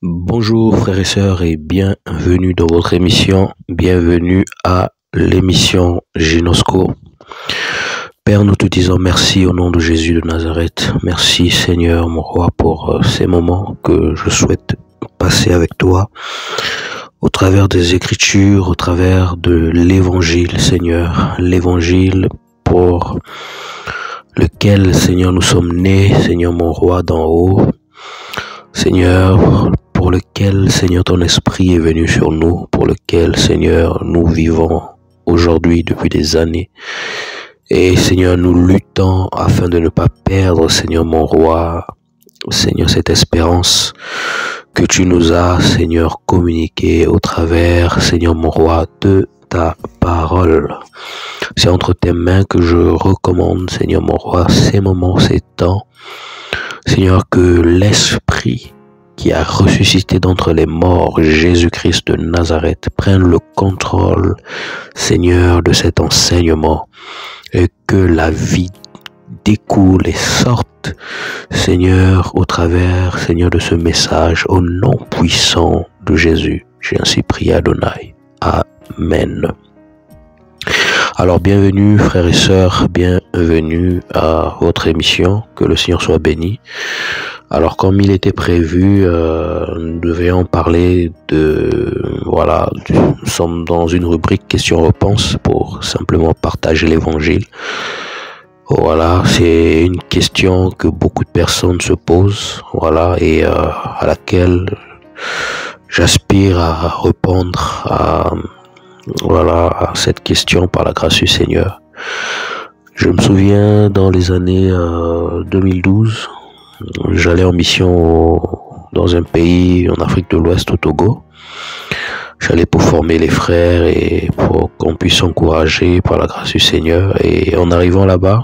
Bonjour frères et sœurs et bienvenue dans votre émission, bienvenue à l'émission Ginosco. Père, nous te disons merci au nom de Jésus de Nazareth. Merci Seigneur mon roi pour ces moments que je souhaite passer avec toi au travers des Écritures, au travers de l'Évangile Seigneur, l'Évangile pour lequel Seigneur nous sommes nés, Seigneur mon roi d'en haut, Seigneur pour lequel Seigneur ton esprit est venu sur nous, pour lequel Seigneur nous vivons aujourd'hui depuis des années. Et Seigneur, nous luttons afin de ne pas perdre, Seigneur mon roi, Seigneur, cette espérance que tu nous as, Seigneur, communiquée au travers, Seigneur mon roi, de ta parole. C'est entre tes mains que je recommande, Seigneur mon roi, ces moments, ces temps. Seigneur, que l'Esprit qui a ressuscité d'entre les morts, Jésus-Christ de Nazareth, prenne le contrôle, Seigneur, de cet enseignement et que la vie découle et sorte, Seigneur, au travers, Seigneur, de ce message, au nom puissant de Jésus. J'ai ainsi prié Adonai. Amen. Alors, bienvenue, frères et sœurs, bienvenue à votre émission, que le Seigneur soit béni. Alors, comme il était prévu, nous devions parler nous sommes dans une rubrique questions-réponses pour simplement partager l'évangile. Voilà, c'est une question que beaucoup de personnes se posent, et à laquelle j'aspire à répondre à cette question par la grâce du Seigneur. Je me souviens dans les années 2012, j'allais en mission dans un pays en Afrique de l'Ouest, au Togo. J'allais pour former les frères et pour qu'on puisse s'encourager par la grâce du Seigneur. Et en arrivant là-bas,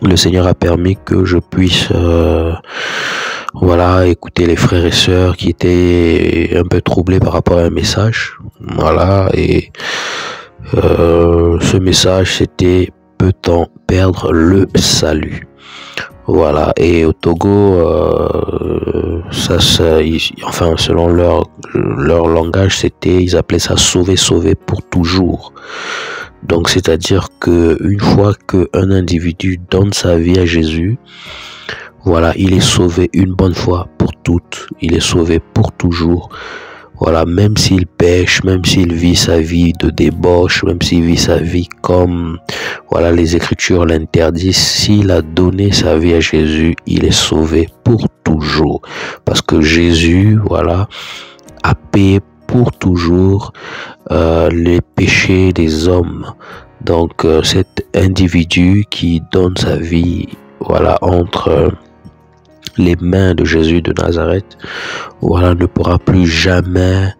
le Seigneur a permis que je puisse écouter les frères et sœurs qui étaient un peu troublés par rapport à un message. Ce message, c'était « Peut-on perdre le salut ?» Et au Togo, selon leur langage, ils appelaient ça « sauver pour toujours ». Donc, c'est-à-dire que une fois qu'un individu donne sa vie à Jésus, il est sauvé une bonne fois pour toutes. Il est sauvé pour toujours. Même s'il pêche, même s'il vit sa vie de débauche, même s'il vit sa vie comme les Écritures l'interdisent, s'il a donné sa vie à Jésus, il est sauvé pour toujours. Parce que Jésus, a payé pour toujours les péchés des hommes. Donc cet individu qui donne sa vie entre les mains de Jésus de Nazareth, ne pourra plus jamais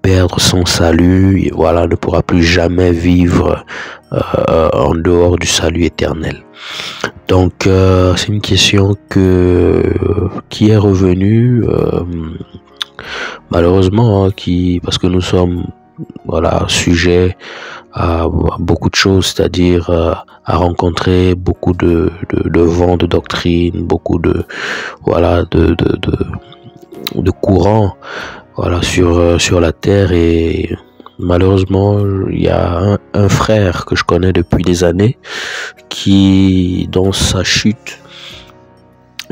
perdre son salut, ne pourra plus jamais vivre en dehors du salut éternel. Donc c'est une question qui est revenue malheureusement, parce que nous sommes sujets à beaucoup de choses, c'est-à-dire à rencontrer beaucoup de vents de doctrine, beaucoup de courants sur la terre. Et malheureusement, il y a un frère que je connais depuis des années qui, dans sa chute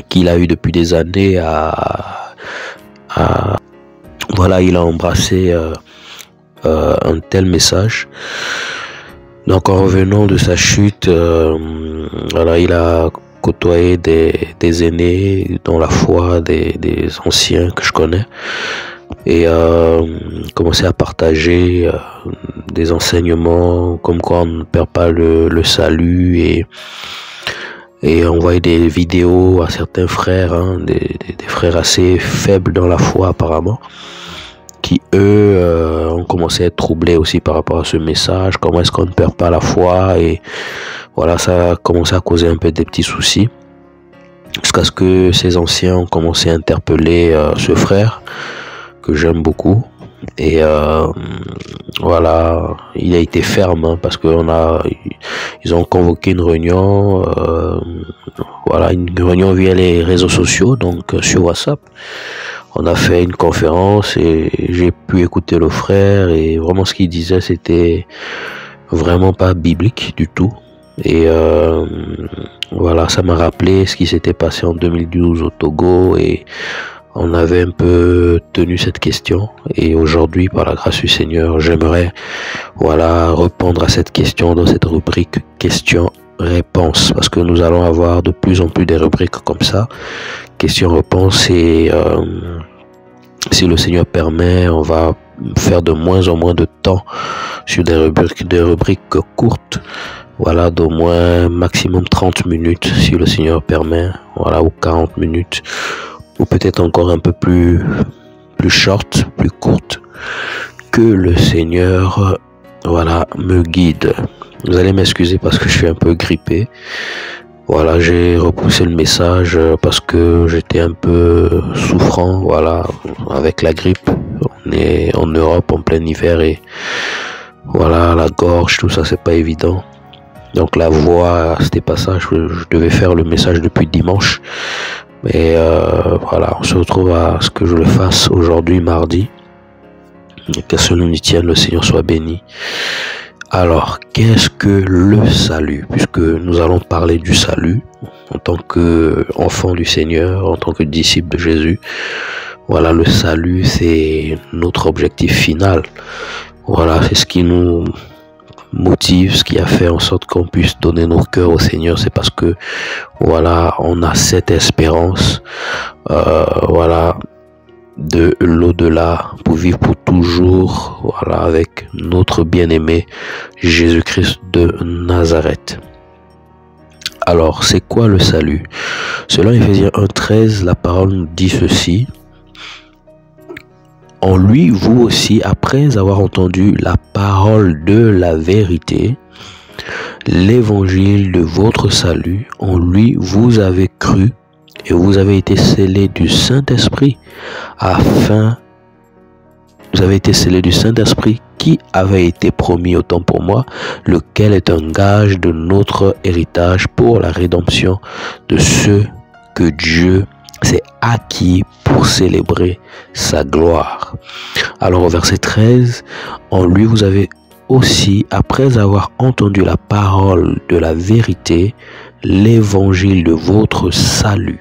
qu'il a eu depuis des années, il a embrassé un tel message. Donc en revenant de sa chute, il a côtoyé des aînés dans la foi, des anciens que je connais, et commencé à partager des enseignements comme quoi on ne perd pas le salut, et envoyer des vidéos à certains frères, des frères assez faibles dans la foi apparemment, qui eux ont commencé à être troublés aussi par rapport à ce message. Comment est-ce qu'on ne perd pas la foi? Et ça a commencé à causer un peu des petits soucis, jusqu'à ce que ces anciens ont commencé à interpeller ce frère que j'aime beaucoup, Et voilà, il a été ferme, hein, parce que ils ont convoqué une réunion, voilà, une réunion via les réseaux sociaux, donc sur WhatsApp. On a fait une conférence et j'ai pu écouter le frère, et vraiment ce qu'il disait, c'était vraiment pas biblique du tout. Et voilà, ça m'a rappelé ce qui s'était passé en 2012 au Togo, et on avait un peu tenu cette question. Et aujourd'hui, par la grâce du Seigneur, j'aimerais, voilà, répondre à cette question dans cette rubrique questions-réponses, parce que nous allons avoir de plus en plus des rubriques comme ça, questions-réponses, et si le Seigneur permet, on va faire de moins en moins de temps sur des rubriques courtes, voilà, d'au moins maximum 30 minutes, si le Seigneur permet, voilà, ou 40 minutes, ou peut-être encore un peu plus short, plus courte, que le Seigneur, voilà, me guide. Vous allez m'excuser parce que je suis un peu grippé. Voilà, j'ai repoussé le message parce que j'étais un peu souffrant, voilà, avec la grippe. On est en Europe en plein hiver, et voilà, la gorge, tout ça, c'est pas évident. Donc la voix, c'était pas ça. Je devais faire le message depuis dimanche. Mais voilà, on se retrouve à ce que je le fasse aujourd'hui, mardi. Que ce nous y tienne, le Seigneur soit béni. Alors, qu'est-ce que le salut? Puisque nous allons parler du salut en tant qu'enfant du Seigneur, en tant que disciple de Jésus. Voilà, le salut, c'est notre objectif final. Voilà, c'est ce qui nous motive, ce qui a fait en sorte qu'on puisse donner nos cœurs au Seigneur. C'est parce que, voilà, on a cette espérance, voilà, de l'au-delà, pour vivre pour toujours, voilà, avec notre bien-aimé Jésus-Christ de Nazareth. Alors, c'est quoi le salut? Selon Éphésiens 1:13, la parole nous dit ceci: en lui, vous aussi, après avoir entendu la parole de la vérité, l'évangile de votre salut, en lui, vous avez cru, et vous avez été scellés du Saint-Esprit, vous avez été scellés du Saint-Esprit qui avait été promis autant pour moi, lequel est un gage de notre héritage pour la rédemption de ceux que Dieu s'est acquis pour célébrer sa gloire. Alors au verset 13, en lui vous avez aussi, après avoir entendu la parole de la vérité, l'évangile de votre salut.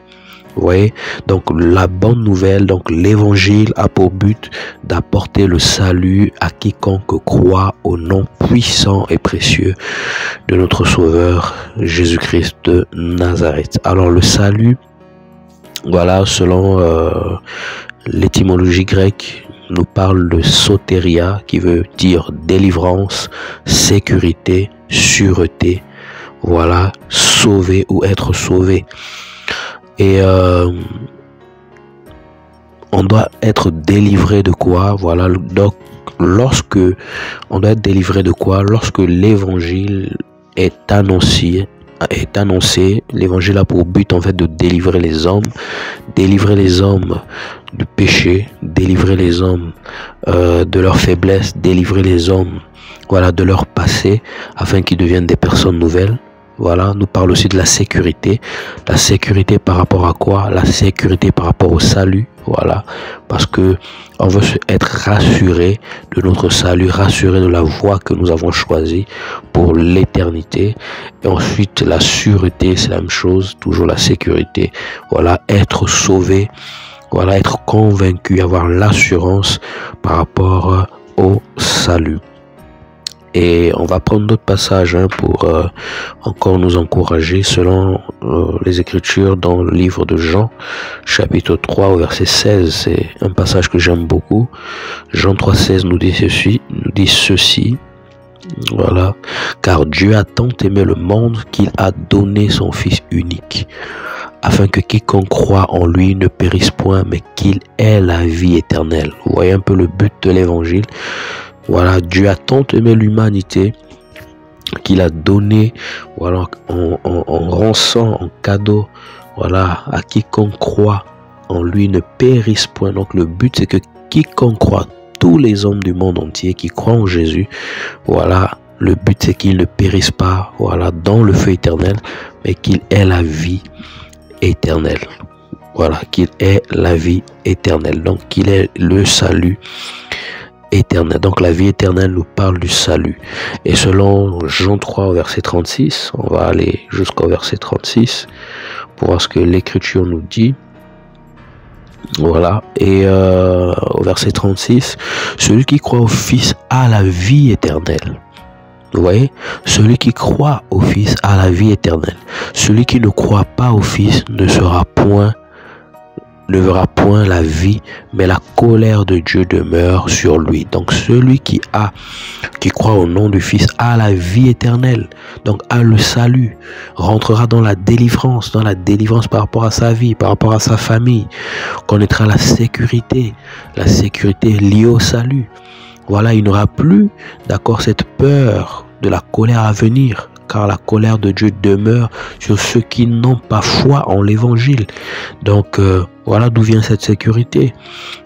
Vous voyez, donc la bonne nouvelle, donc l'évangile a pour but d'apporter le salut à quiconque croit au nom puissant et précieux de notre Sauveur Jésus-Christ de Nazareth. Alors le salut, voilà, selon l'étymologie grecque, nous parle de soteria, qui veut dire délivrance, sécurité, sûreté, voilà, sauver ou être sauvé. Et on doit être délivré de quoi? Voilà, donc lorsque on doit être délivré de quoi? Lorsque l'évangile est annoncé, l'évangile a pour but en fait de délivrer les hommes du péché, délivrer les hommes de leur faiblesse, délivrer les hommes, voilà, de leur passé, afin qu'ils deviennent des personnes nouvelles. Voilà, nous parle aussi de la sécurité. La sécurité par rapport à quoi? La sécurité par rapport au salut. Voilà, parce que on veut être rassuré de notre salut, rassuré de la voie que nous avons choisie pour l'éternité. Et ensuite, la sûreté, c'est la même chose, toujours la sécurité. Voilà, être sauvé, voilà, être convaincu, avoir l'assurance par rapport au salut. Et on va prendre d'autres passages pour encore nous encourager selon les Écritures dans le livre de Jean, chapitre 3 au verset 16. C'est un passage que j'aime beaucoup. Jean 3,16 nous dit ceci. Voilà. Car Dieu a tant aimé le monde qu'il a donné son Fils unique, afin que quiconque croit en lui ne périsse point, mais qu'il ait la vie éternelle. Vous voyez un peu le but de l'évangile. Voilà, Dieu a tant aimé l'humanité qu'il a donné, voilà, en rançon, en cadeau, voilà, à quiconque croit en lui ne périsse point. Donc le but c'est que quiconque croit, tous les hommes du monde entier qui croient en Jésus. Voilà, le but c'est qu'ils ne périssent pas, voilà, dans le feu éternel, mais qu'ils aient la vie éternelle. Voilà, qu'il ait la vie éternelle. Donc, qu'il ait le salut éternel. Donc, la vie éternelle nous parle du salut. Et selon Jean 3 au verset 36, on va aller jusqu'au verset 36 pour voir ce que l'Écriture nous dit. Voilà, et au verset 36, celui qui croit au Fils a la vie éternelle. Vous voyez, celui qui croit au Fils a la vie éternelle. Celui qui ne croit pas au Fils ne verra point la vie, mais la colère de Dieu demeure sur lui. Donc celui qui croit au nom du Fils a la vie éternelle, donc a le salut, rentrera dans la délivrance par rapport à sa vie, par rapport à sa famille, connaîtra la sécurité liée au salut. Voilà, il n'aura plus, d'accord, cette peur de la colère à venir, car la colère de Dieu demeure sur ceux qui n'ont pas foi en l'évangile. Donc, voilà d'où vient cette sécurité.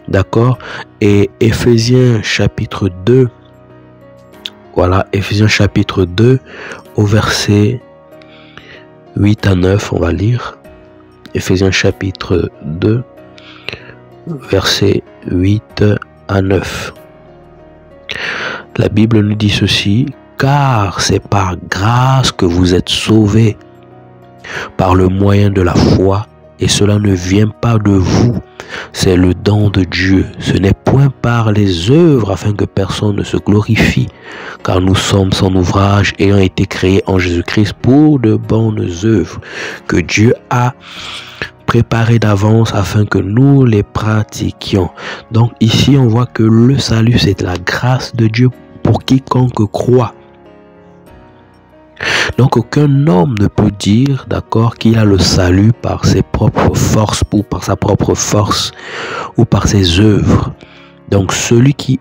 D'accord? Et Éphésiens chapitre 2, voilà, Éphésiens chapitre 2, au verset 8 à 9, on va lire. Éphésiens chapitre 2, verset 8 à 9. La Bible nous dit ceci: car c'est par grâce que vous êtes sauvés, par le moyen de la foi, et cela ne vient pas de vous, c'est le don de Dieu. Ce n'est point par les œuvres afin que personne ne se glorifie, car nous sommes son ouvrage ayant été créés en Jésus-Christ pour de bonnes œuvres, que Dieu a préparées d'avance afin que nous les pratiquions. Donc ici on voit que le salut c'est la grâce de Dieu pour quiconque croit. Donc aucun homme ne peut dire, d'accord, qu'il a le salut par ses propres forces ou par sa propre force ou par ses œuvres. Donc celui qui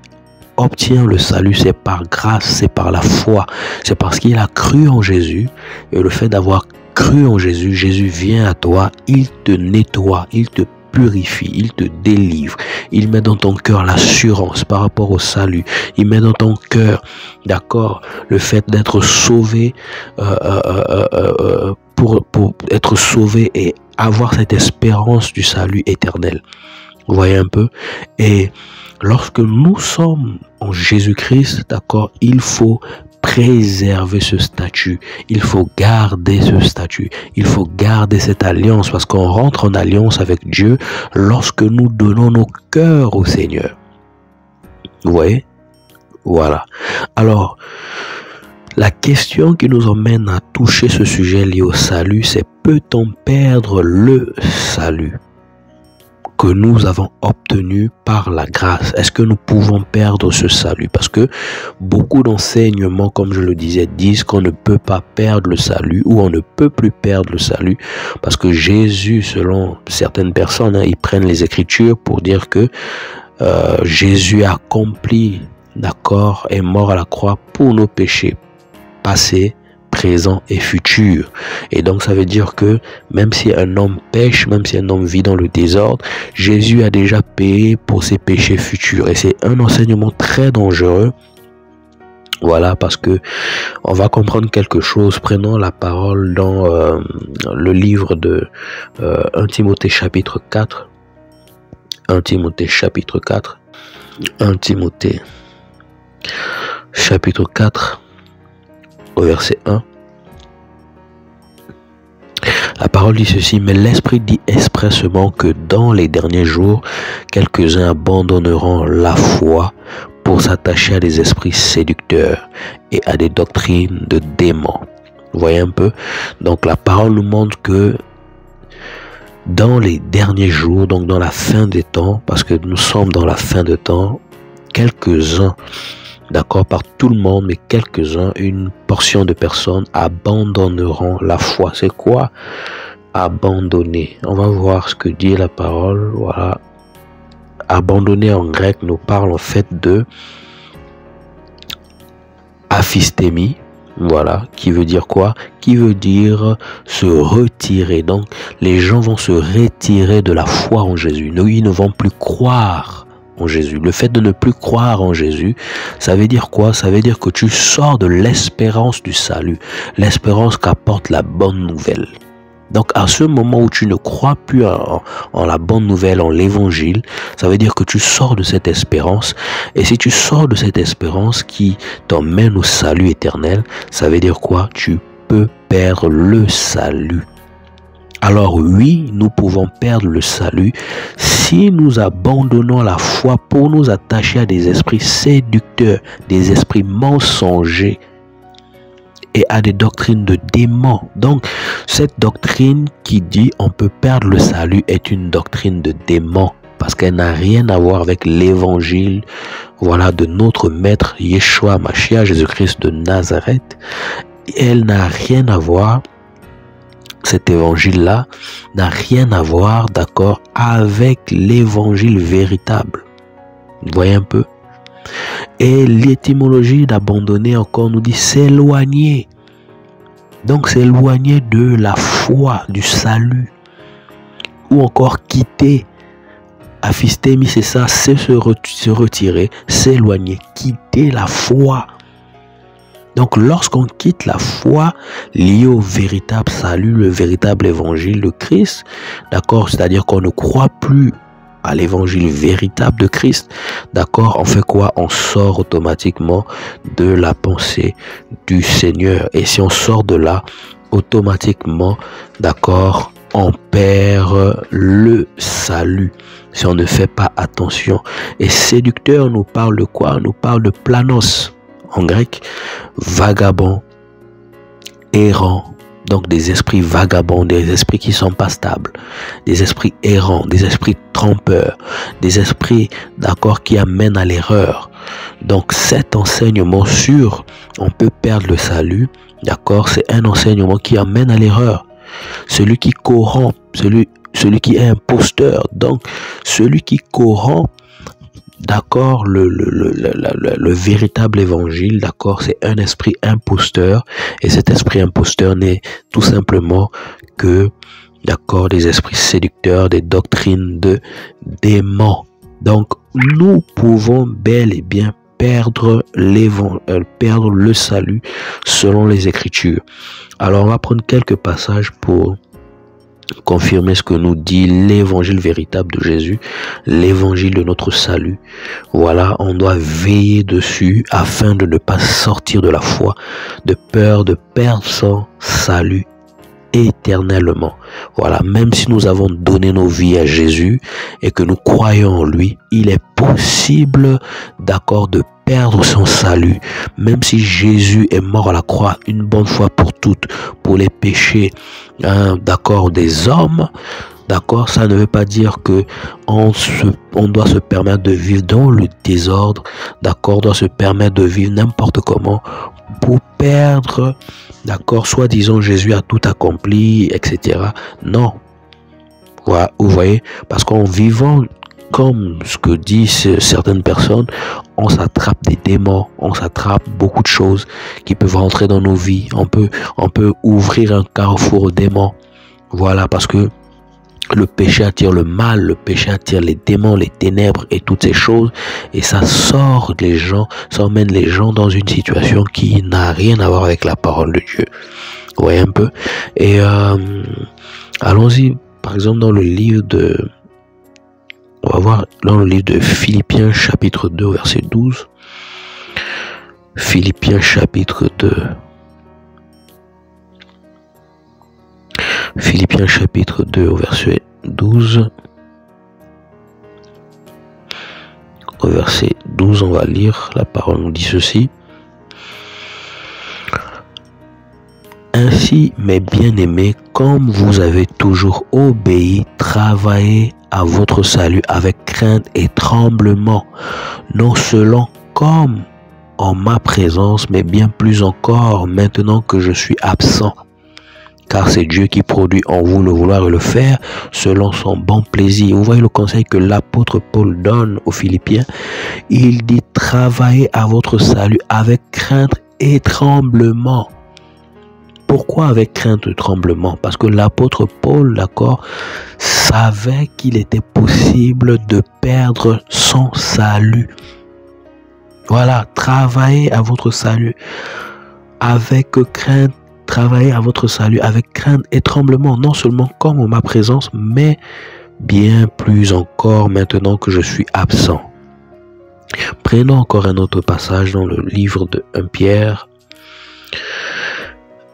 obtient le salut, c'est par grâce, c'est par la foi, c'est parce qu'il a cru en Jésus. Et le fait d'avoir cru en Jésus, Jésus vient à toi, il te nettoie, il te purifie, il te délivre, il met dans ton cœur l'assurance par rapport au salut, il met dans ton cœur, d'accord, le fait d'être sauvé, pour être sauvé et avoir cette espérance du salut éternel. Vous voyez un peu? Et lorsque nous sommes en Jésus-Christ, d'accord, il faut préserver ce statut, il faut garder ce statut, il faut garder cette alliance, parce qu'on rentre en alliance avec Dieu lorsque nous donnons nos cœurs au Seigneur. Vous voyez? Voilà. Alors, la question qui nous emmène à toucher ce sujet lié au salut, c'est: peut-on perdre le salut que nous avons obtenu par la grâce? Est-ce que nous pouvons perdre ce salut? Parce que beaucoup d'enseignements, comme je le disais, disent qu'on ne peut pas perdre le salut, ou on ne peut plus perdre le salut, parce que Jésus, selon certaines personnes, ils prennent les Écritures pour dire que Jésus a accompli, d'accord, est mort à la croix pour nos péchés passés, présent et futur. Et donc ça veut dire que même si un homme pêche, même si un homme vit dans le désordre, Jésus a déjà payé pour ses péchés futurs. Et c'est un enseignement très dangereux. Voilà, parce que on va comprendre quelque chose. Prenons la parole dans le livre de 1 Timothée chapitre 4. 1 Timothée chapitre 4. 1 Timothée chapitre 4. Au verset 1, la parole dit ceci: mais l'Esprit dit expressément que dans les derniers jours, quelques-uns abandonneront la foi pour s'attacher à des esprits séducteurs et à des doctrines de démons. Vous voyez un peu? Donc la parole nous montre que dans les derniers jours, donc dans la fin des temps, parce que nous sommes dans la fin des temps, quelques-uns, d'accord, par tout le monde, mais quelques-uns, une portion de personnes abandonneront la foi. C'est quoi abandonner? On va voir ce que dit la parole. Voilà. Abandonner en grec nous parle en fait de aphistémie. Voilà, qui veut dire quoi? Qui veut dire se retirer. Donc, les gens vont se retirer de la foi en Jésus. Ils ne vont plus croire en Jésus. Le fait de ne plus croire en Jésus, ça veut dire quoi? Ça veut dire que tu sors de l'espérance du salut, l'espérance qu'apporte la bonne nouvelle. Donc à ce moment où tu ne crois plus en la bonne nouvelle, en l'évangile, ça veut dire que tu sors de cette espérance. Et si tu sors de cette espérance qui t'emmène au salut éternel, ça veut dire quoi? Tu peux perdre le salut. Alors oui, nous pouvons perdre le salut si nous abandonnons la foi pour nous attacher à des esprits séducteurs, des esprits mensongers et à des doctrines de démons. Donc, cette doctrine qui dit on peut perdre le salut est une doctrine de démons parce qu'elle n'a rien à voir avec l'évangile, voilà, de notre maître Yeshua Mashiach, Jésus-Christ de Nazareth. Elle n'a rien à voir. Cet évangile-là n'a rien à voir, d'accord, avec l'évangile véritable. Vous voyez un peu? Et l'étymologie d'abandonner encore nous dit s'éloigner. Donc s'éloigner de la foi, du salut. Ou encore quitter. Aphistemi, c'est ça, c'est se retirer, s'éloigner, quitter la foi. Donc lorsqu'on quitte la foi liée au véritable salut, le véritable évangile de Christ, d'accord, c'est-à-dire qu'on ne croit plus à l'évangile véritable de Christ, d'accord, on fait quoi? On sort automatiquement de la pensée du Seigneur. Et si on sort de là, automatiquement, d'accord, on perd le salut si on ne fait pas attention. Et séducteur nous parle de quoi? Nous parle de planos, en grec, vagabond, errant. Donc des esprits vagabonds, des esprits qui ne sont pas stables, des esprits errants, des esprits trompeurs, des esprits, d'accord, qui amènent à l'erreur. Donc cet enseignement sur on peut perdre le salut, d'accord, c'est un enseignement qui amène à l'erreur. Celui qui corrompt, celui qui est imposteur, donc celui qui corrompt, d'accord, le véritable évangile, d'accord, c'est un esprit imposteur. Et cet esprit imposteur n'est tout simplement que, d'accord, des esprits séducteurs, des doctrines de démons. Donc, nous pouvons bel et bien perdre le salut selon les Écritures. Alors, on va prendre quelques passages pour confirmer ce que nous dit l'évangile véritable de Jésus, l'évangile de notre salut. Voilà, on doit veiller dessus afin de ne pas sortir de la foi, de peur de perdre son salut éternellement. Voilà, même si nous avons donné nos vies à Jésus et que nous croyons en lui, il est possible, d'accord, de perdre son salut, même si Jésus est mort à la croix une bonne fois pour toutes pour les péchés, d'accord, des hommes. D'accord, ça ne veut pas dire que on doit se permettre de vivre dans le désordre, d'accord, on doit se permettre de vivre n'importe comment pour perdre, d'accord, soi-disant Jésus a tout accompli, etc. Non, voilà, vous voyez, parce qu'en vivant comme ce que disent certaines personnes, on s'attrape des démons, on s'attrape beaucoup de choses qui peuvent rentrer dans nos vies. On peut ouvrir un carrefour aux démons. Voilà, parce que le péché attire le mal, le péché attire les démons, les ténèbres et toutes ces choses. Et ça sort les gens, ça emmène les gens dans une situation qui n'a rien à voir avec la parole de Dieu. Vous voyez un peu? Et allons-y, par exemple, dans le livre de... On va voir dans le livre de Philippiens chapitre 2 verset 12. Philippiens chapitre 2. Philippiens chapitre 2 au verset 12. Au verset 12, on va lire, la parole nous dit ceci. Ainsi, mes bien-aimés, comme vous avez toujours obéi, travaillez à votre salut avec crainte et tremblement, non seulement comme en ma présence, mais bien plus encore maintenant que je suis absent. Car c'est Dieu qui produit en vous le vouloir et le faire selon son bon plaisir. Vous voyez le conseil que l'apôtre Paul donne aux Philippiens. Il dit travaillez à votre salut avec crainte et tremblement. Pourquoi avec crainte et tremblement? Parce que l'apôtre Paul, d'accord, savait qu'il était possible de perdre son salut. Voilà, travaillez à votre salut avec crainte, travaillez à votre salut avec crainte et tremblement, non seulement comme en ma présence, mais bien plus encore maintenant que je suis absent. Prenons encore un autre passage dans le livre de 1 Pierre.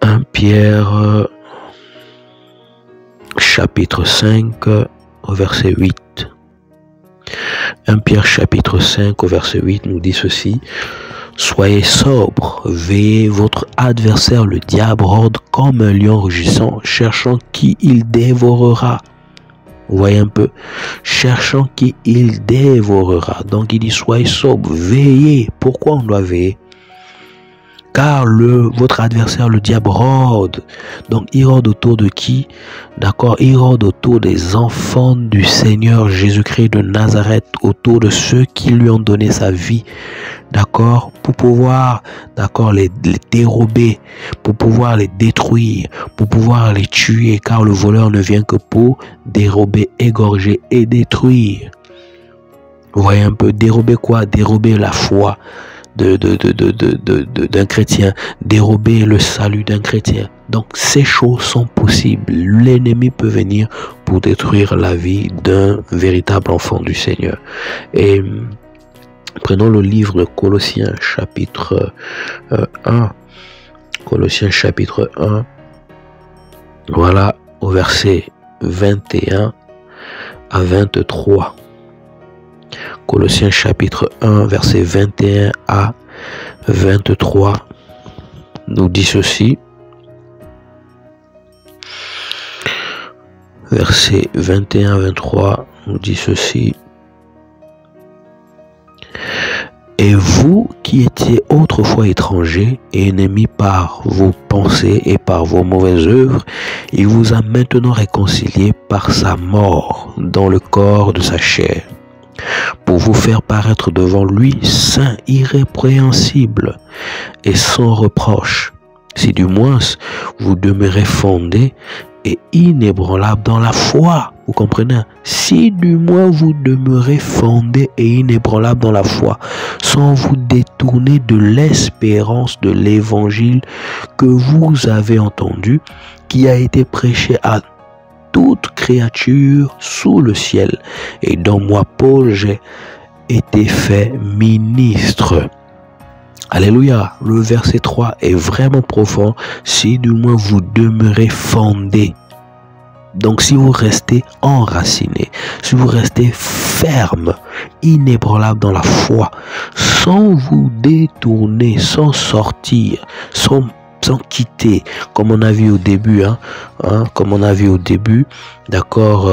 1 Pierre chapitre 5 au verset 8. 1 Pierre chapitre 5 au verset 8 nous dit ceci: soyez sobres, veillez, votre adversaire le diable rôde comme un lion rugissant, cherchant qui il dévorera. Vous voyez un peu, cherchant qui il dévorera. Donc il dit soyez sobres, veillez. Pourquoi on doit veiller? Car votre adversaire, le diable, rôde. Donc il rôde autour de qui? D'accord, il rôde autour des enfants du Seigneur Jésus-Christ de Nazareth, autour de ceux qui lui ont donné sa vie. D'accord, pour pouvoir, d'accord, les dérober, pour pouvoir les détruire, pour pouvoir les tuer, car le voleur ne vient que pour dérober, égorger et détruire. Vous voyez un peu, dérober quoi? Dérober la foi d'un chrétien, dérober le salut d'un chrétien. Donc ces choses sont possibles. L'ennemi peut venir pour détruire la vie d'un véritable enfant du Seigneur. Et prenons le livre de Colossiens chapitre 1. Colossiens chapitre 1. Voilà, au verset 21 à 23. Colossiens chapitre 1, verset 21 à 23 nous dit ceci. Verset 21 à 23 nous dit ceci. Et vous qui étiez autrefois étrangers et ennemis par vos pensées et par vos mauvaises œuvres, il vous a maintenant réconciliés par sa mort dans le corps de sa chair, pour vous faire paraître devant lui saint, irrépréhensible et sans reproche, si du moins vous demeurez fondés et inébranlable dans la foi. Vous comprenez? Si du moins vous demeurez fondés et inébranlable dans la foi, sans vous détourner de l'espérance de l'évangile que vous avez entendu, qui a été prêché à toute créature sous le ciel, et dont moi, Paul, j'ai été fait ministre. Alléluia. Le verset 3 est vraiment profond. Si du moins vous demeurez fondés. Donc si vous restez enraciné, si vous restez ferme, inébranlable dans la foi, sans vous détourner, sans sortir, sans quitter, comme on a vu au début, comme on a vu au début, d'accord,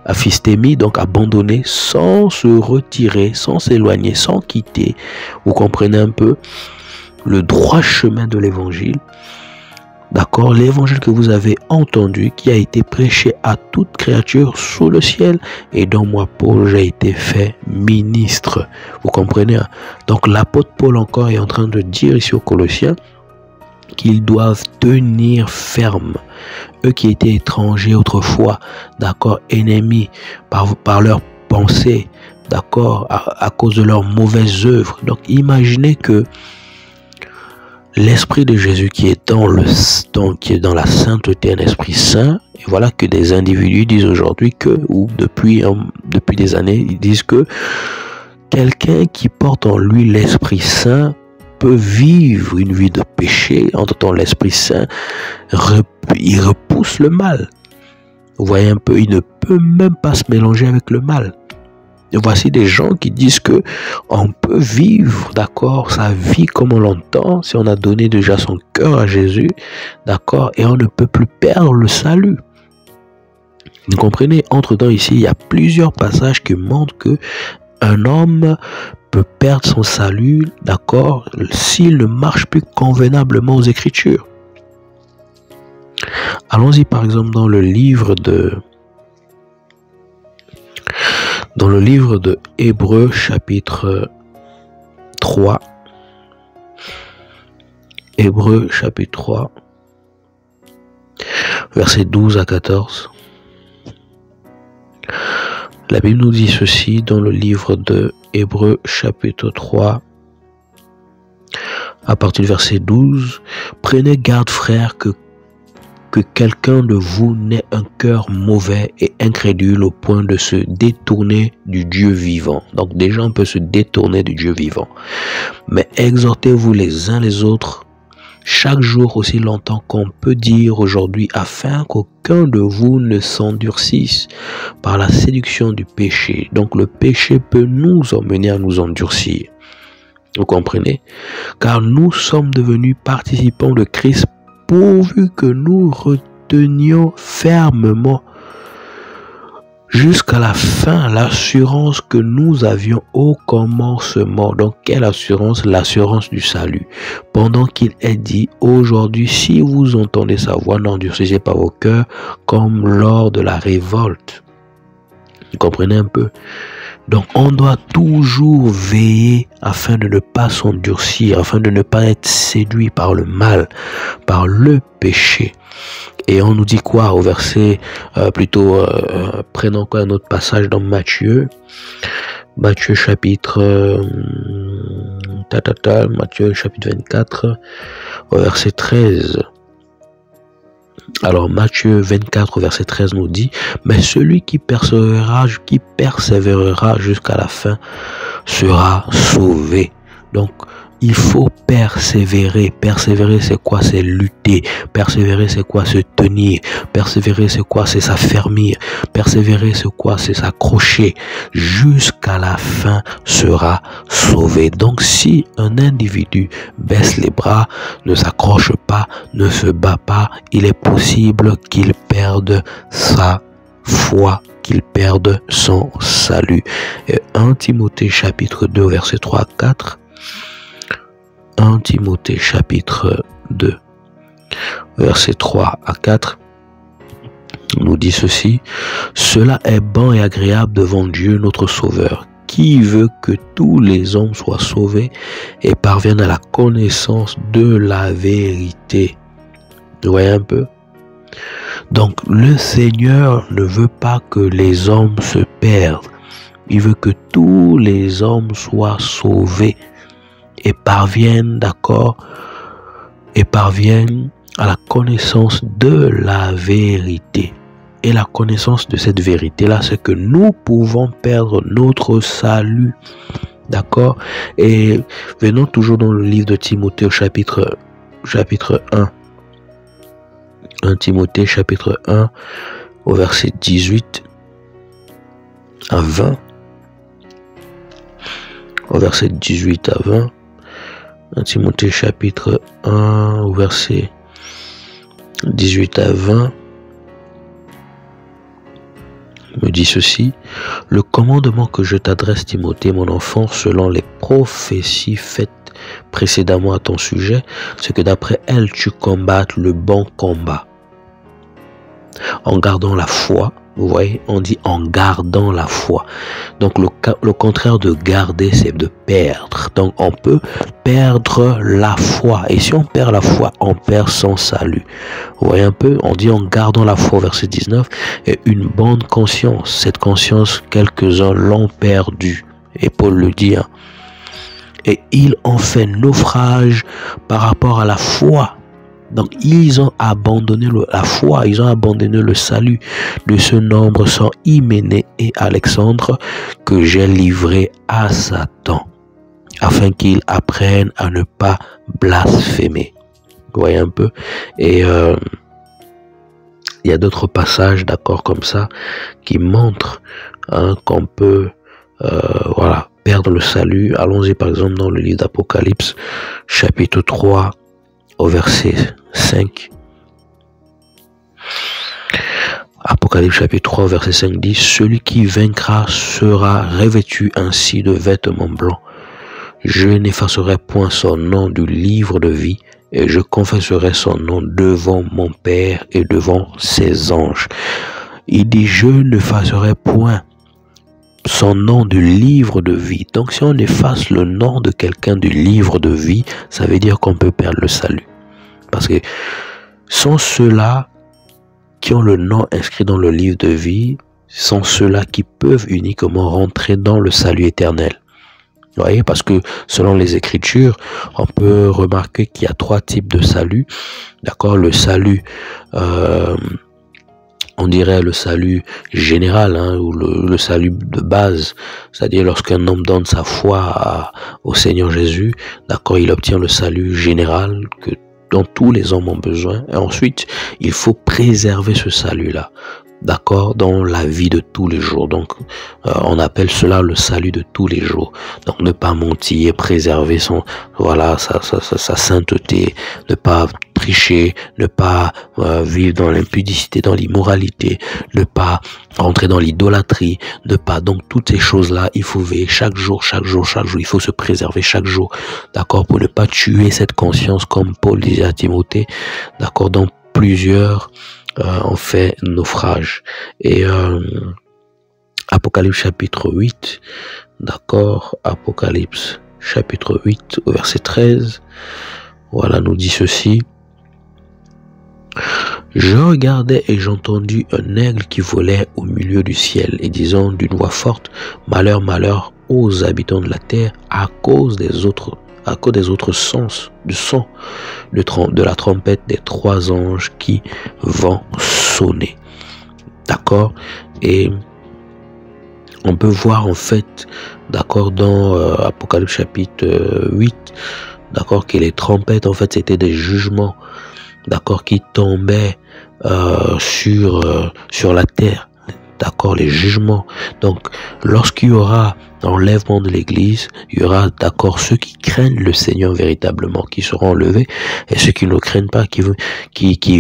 aphistémie, donc abandonner, sans se retirer, sans s'éloigner, sans quitter. Vous comprenez un peu le droit chemin de l'évangile. D'accord, l'évangile que vous avez entendu, qui a été prêché à toute créature sous le ciel, et dont moi, Paul, j'ai été fait ministre. Vous comprenez? Donc l'apôtre Paul encore est en train de dire ici aux Colossiens qu'ils doivent tenir ferme. Eux qui étaient étrangers autrefois, d'accord, ennemis par leurs pensées, d'accord, à cause de leurs mauvaises œuvres. Donc imaginez que l'Esprit de Jésus qui est dans la sainteté, un Esprit saint, et voilà que des individus disent aujourd'hui que, ou depuis des années, ils disent que quelqu'un qui porte en lui l'Esprit saint peut vivre une vie de péché. En tant l'Esprit saint, il repousse le mal. Vous voyez un peu, il ne peut même pas se mélanger avec le mal. Et voici des gens qui disent que on peut vivre, d'accord, sa vie comme on l'entend, si on a donné déjà son cœur à Jésus, d'accord, et on ne peut plus perdre le salut. Vous comprenez? Entre-temps, ici, il y a plusieurs passages qui montrent que un homme peut perdre son salut, d'accord, s'il ne marche plus convenablement aux Écritures. Allons-y par exemple dans le livre de Hébreux chapitre 3. Hébreux chapitre 3. versets 12 à 14. La Bible nous dit ceci dans le livre de Hébreux chapitre 3, à partir du verset 12. Prenez garde, frères, que quelqu'un de vous n'ait un cœur mauvais et incrédule au point de se détourner du Dieu vivant. Donc déjà on peut se détourner du Dieu vivant. Mais exhortez-vous les uns les autres chaque jour aussi longtemps qu'on peut dire aujourd'hui, afin qu'aucun de vous ne s'endurcisse par la séduction du péché. Donc le péché peut nous emmener à nous endurcir. Vous comprenez? Car nous sommes devenus participants de Christ pourvu que nous retenions fermement jusqu'à la fin l'assurance que nous avions au commencement. Donc quelle assurance? L'assurance du salut. Pendant qu'il est dit, aujourd'hui, si vous entendez sa voix, n'endurcissez pas vos cœurs comme lors de la révolte. Vous comprenez un peu? Donc on doit toujours veiller afin de ne pas s'endurcir, afin de ne pas être séduit par le mal, par le péché. Et on nous dit quoi au verset, prenons quoi un autre passage dans Matthieu chapitre Matthieu chapitre 24 au verset 13. Alors Matthieu 24 verset 13 nous dit, mais celui qui persévérera jusqu'à la fin sera sauvé. Donc il faut persévérer. Persévérer, c'est quoi? C'est lutter. Persévérer, c'est quoi? Se tenir. Persévérer, c'est quoi? C'est s'affermir. Persévérer, c'est quoi? C'est s'accrocher. Jusqu'à la fin sera sauvé. Donc, si un individu baisse les bras, ne s'accroche pas, ne se bat pas, il est possible qu'il perde sa foi, qu'il perde son salut. Et 1 Timothée chapitre 2 verset 3 à 4. 1 Timothée chapitre 2 verset 3 à 4 nous dit ceci: cela est bon et agréable devant Dieu notre Sauveur, qui veut que tous les hommes soient sauvés et parviennent à la connaissance de la vérité. Vous voyez un peu? Donc le Seigneur ne veut pas que les hommes se perdent. Il veut que tous les hommes soient sauvés et parviennent, à la connaissance de la vérité. Et la connaissance de cette vérité-là, c'est que nous pouvons perdre notre salut. D'accord? Et venons toujours dans le livre de Timothée au chapitre 1. 1 Timothée chapitre 1 au verset 18 à 20. Au verset 18 à 20. 1 Timothée chapitre 1 au verset 18 à 20 me dit ceci: le commandement que je t'adresse, Timothée, mon enfant, selon les prophéties faites précédemment à ton sujet, c'est que d'après elles tu combattes le bon combat en gardant la foi. Vous voyez, on dit en gardant la foi. Donc le contraire de garder, c'est de perdre. Donc on peut perdre la foi. Et si on perd la foi, on perd son salut. Vous voyez un peu, on dit en gardant la foi, verset 19, et une bonne conscience. Cette conscience, quelques-uns l'ont perdue. Et Paul le dit. Et ils ont fait naufrage par rapport à la foi. Donc ils ont abandonné la foi, ils ont abandonné le salut. De ce nombre sont Hyménée et Alexandre, que j'ai livrés à Satan, afin qu'ils apprennent à ne pas blasphémer. Vous voyez un peu? Et il y a d'autres passages, d'accord, comme ça, qui montrent qu'on peut perdre le salut. Allons-y par exemple dans le livre d'Apocalypse, chapitre 3, au verset 5. Apocalypse chapitre 3 verset 5 dit: celui qui vaincra sera revêtu ainsi de vêtements blancs. Je n'effacerai point son nom du livre de vie, et je confesserai son nom devant mon Père et devant ses anges. Il dit: je n'effacerai point son nom du livre de vie. Donc si on efface le nom de quelqu'un du livre de vie, ça veut dire qu'on peut perdre le salut. Parce que sans cela, qui ont le nom inscrit dans le livre de vie sont ceux-là qui peuvent uniquement rentrer dans le salut éternel. Vous voyez, parce que selon les Écritures, on peut remarquer qu'il y a 3 types de salut. D'accord, le salut, on dirait le salut général, ou le salut de base, c'est-à-dire lorsqu'un homme donne sa foi au Seigneur Jésus, d'accord, il obtient le salut général dont tous les hommes ont besoin. Et ensuite, il faut préserver ce salut-là. D'accord, dans la vie de tous les jours. Donc, on appelle cela le salut de tous les jours. Donc, ne pas mentir, préserver sa sainteté, ne pas tricher, ne pas vivre dans l'impudicité, dans l'immoralité, ne pas entrer dans l'idolâtrie, ne pas. Donc, toutes ces choses-là, il faut veiller chaque jour. Il faut se préserver chaque jour. D'accord, pour ne pas tuer cette conscience, comme Paul disait à Timothée. D'accord, dans plusieurs on fait naufrage. Et Apocalypse chapitre 8, d'accord, Apocalypse chapitre 8 au verset 13, voilà, nous dit ceci: je regardais et j'entendis un aigle qui volait au milieu du ciel et disant d'une voix forte: malheur, malheur aux habitants de la terre à cause des autres sons du son de la trompette des 3 anges qui vont sonner. D'accord, et on peut voir en fait, d'accord, dans Apocalypse chapitre 8, d'accord, que les trompettes en fait c'était des jugements, d'accord, qui tombaient sur la terre. D'accord, les jugements. Donc, lorsqu'il y aura l'enlèvement de l'Église, il y aura, d'accord, ceux qui craignent le Seigneur véritablement, qui seront enlevés, et ceux qui ne le craignent pas, qui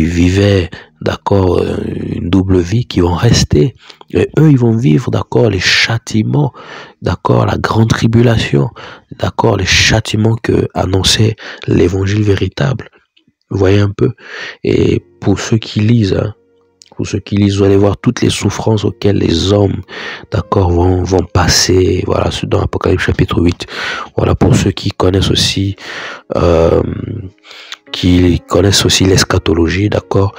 vivaient, d'accord, une double vie, qui vont rester. Et eux, ils vont vivre, d'accord, les châtiments, d'accord, la grande tribulation, d'accord, les châtiments que annonçait l'Évangile véritable. Vous voyez un peu. Et pour ceux qui lisent, vous allez voir toutes les souffrances auxquelles les hommes, d'accord, vont passer. Voilà, dans Apocalypse chapitre 8. Voilà, pour ceux qui connaissent aussi, l'eschatologie, d'accord.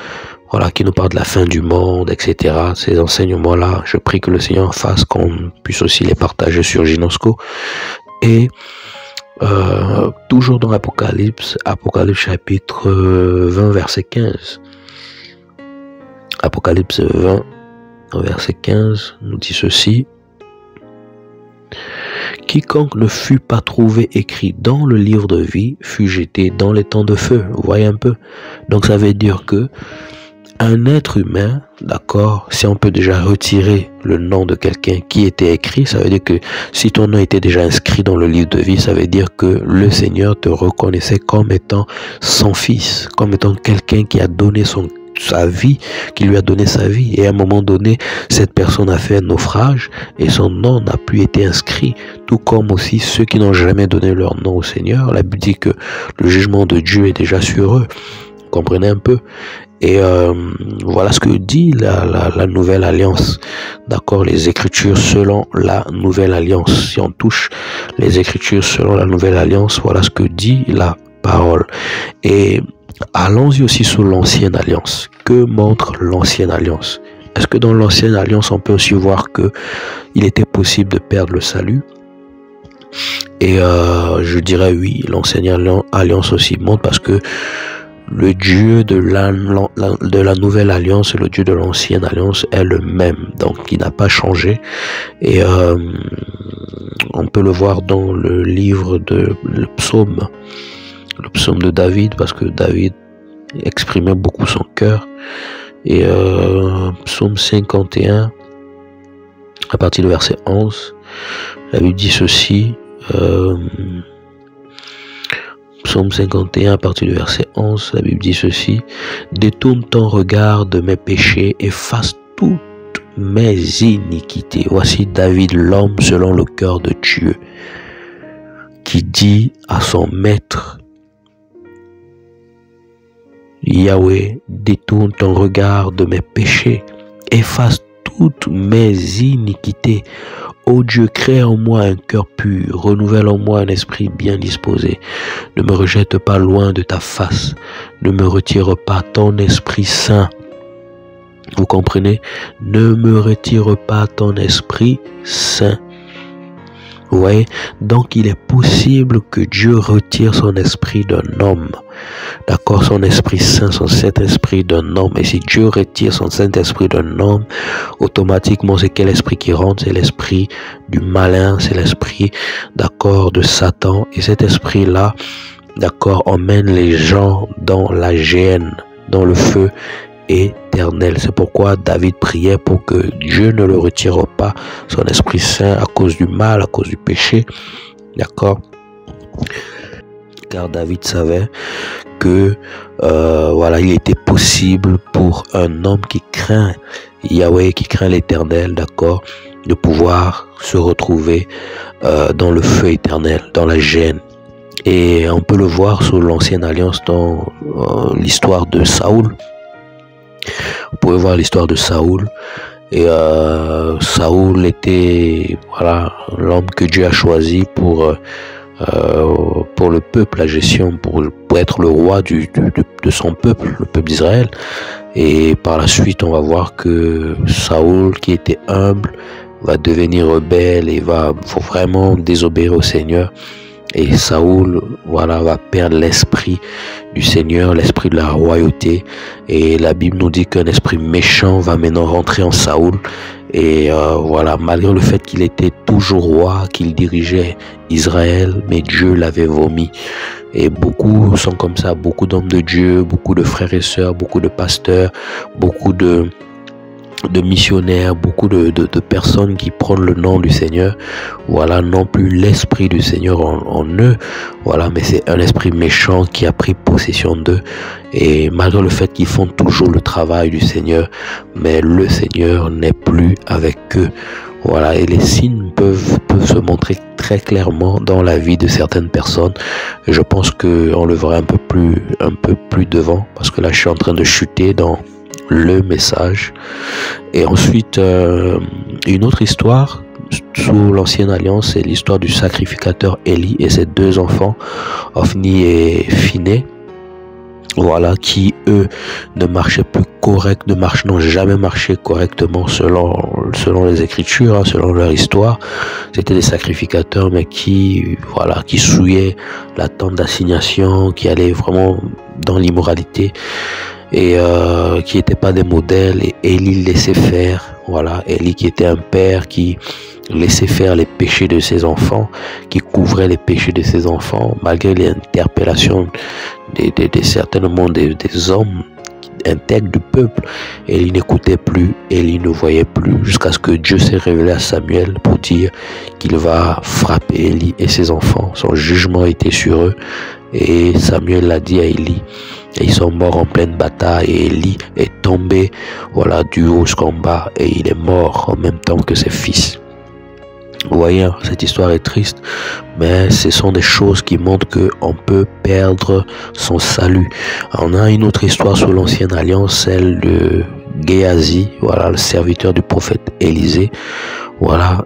Voilà, qui nous parle de la fin du monde, etc. Ces enseignements-là, je prie que le Seigneur fasse qu'on puisse aussi les partager sur Ginosco. Et toujours dans Apocalypse chapitre 20, verset 15. Apocalypse 20, verset 15, nous dit ceci: quiconque ne fut pas trouvé écrit dans le livre de vie fut jeté dans les temps de feu. Vous voyez un peu? Donc ça veut dire que un être humain, d'accord, si on peut déjà retirer le nom de quelqu'un qui était écrit, ça veut dire que si ton nom était déjà inscrit dans le livre de vie, ça veut dire que le Seigneur te reconnaissait comme étant son fils, comme étant quelqu'un qui a donné sa vie, qui lui a donné sa vie, et à un moment donné cette personne a fait un naufrage et son nom n'a plus été inscrit, tout comme aussi ceux qui n'ont jamais donné leur nom au Seigneur. La Bible dit que le jugement de Dieu est déjà sur eux. Vous comprenez un peu? Et voilà ce que dit la nouvelle alliance, d'accord, les Écritures selon la nouvelle alliance. Si on touche les Écritures selon la nouvelle alliance, voilà ce que dit la parole. Et allons-y aussi sur l'ancienne alliance. Que montre l'ancienne alliance? Est-ce que dans l'ancienne alliance, on peut aussi voir que il était possible de perdre le salut? Et je dirais oui, l'ancienne alliance aussi montre, parce que le Dieu de la nouvelle alliance et le Dieu de l'ancienne alliance est le même. Donc, il n'a pas changé. Et on peut le voir dans le livre le psaume de David, parce que David exprimait beaucoup son cœur. Et psaume 51, à partir du verset 11, la Bible dit ceci, psaume 51, à partir du verset 11, la Bible dit ceci: détourne ton regard de mes péchés, efface toutes mes iniquités. Voici David, l'homme selon le cœur de Dieu, qui dit à son maître: Yahweh, détourne ton regard de mes péchés, efface toutes mes iniquités. Ô Dieu, crée en moi un cœur pur, renouvelle en moi un esprit bien disposé. Ne me rejette pas loin de ta face, ne me retire pas ton Esprit Saint. Vous comprenez? Ne me retire pas ton Esprit Saint. Vous voyez? Donc il est possible que Dieu retire son esprit d'un homme. D'accord? Son Esprit Saint, son Saint-Esprit d'un homme. Et si Dieu retire son Saint-Esprit d'un homme, automatiquement c'est quel esprit qui rentre? C'est l'esprit du malin, c'est l'esprit, d'accord, de Satan. Et cet esprit-là, d'accord, emmène les gens dans la géhenne, dans le feu éternel. C'est pourquoi David priait pour que Dieu ne le retire pas son Esprit Saint à cause du mal, à cause du péché. D'accord? Car David savait que voilà, il était possible pour un homme qui craint Yahweh, qui craint l'Éternel, d'accord, de pouvoir se retrouver dans le feu éternel, dans la géhenne. Et on peut le voir sous l'Ancienne Alliance dans l'histoire de Saoul. Vous pouvez voir l'histoire de Saoul. Et Saoul était, voilà, l'homme que Dieu a choisi pour le peuple, la gestion, pour être le roi de son peuple, le peuple d'Israël. Et par la suite, on va voir que Saoul, qui était humble, va devenir rebelle et va vraiment désobéir au Seigneur. Et Saoul, voilà, va perdre l'esprit du Seigneur, l'esprit de la royauté. Et la Bible nous dit qu'un esprit méchant va maintenant rentrer en Saoul. Et voilà, malgré le fait qu'il était toujours roi, qu'il dirigeait Israël, mais Dieu l'avait vomi. Et beaucoup sont comme ça, beaucoup d'hommes de Dieu, beaucoup de frères et sœurs, beaucoup de pasteurs, beaucoup de missionnaires, beaucoup de personnes qui prennent le nom du Seigneur, voilà, non plus l'esprit du Seigneur en eux, voilà, mais c'est un esprit méchant qui a pris possession d'eux. Et malgré le fait qu'ils font toujours le travail du Seigneur, mais le Seigneur n'est plus avec eux. Voilà, et les signes peuvent se montrer très clairement dans la vie de certaines personnes. Et je pense qu'on le verra un peu plus devant, parce que là je suis en train de chuter dans le message. Et ensuite, une autre histoire sous l'Ancienne Alliance, c'est l'histoire du sacrificateur Élie et ses deux enfants, Ophni et Phiné. Voilà, qui eux ne marchaient plus correct, n'ont jamais marché correctement selon les Écritures, hein, selon leur histoire. C'était des sacrificateurs, mais qui souillaient la tente d'assignation, qui allaient vraiment dans l'immoralité, et qui n'étaient pas des modèles. Et Élie laissait faire, voilà, Élie qui était un père qui laissait faire les péchés de ses enfants, qui couvrait les péchés de ses enfants, malgré les interpellations certainement des hommes intègres du peuple. Élie n'écoutait plus, Élie ne voyait plus, jusqu'à ce que Dieu s'est révélé à Samuel pour dire qu'il va frapper Élie et ses enfants. Son jugement était sur eux, et Samuel l'a dit à Élie. Et ils sont morts en pleine bataille, et Élie est tombé, voilà, du haut jusqu'en bas, et il est mort en même temps que ses fils. Vous voyez, cette histoire est triste, mais ce sont des choses qui montrent qu'on peut perdre son salut. On a une autre histoire sous l'Ancienne Alliance, celle de Géasi, voilà, le serviteur du prophète Élisée. Voilà,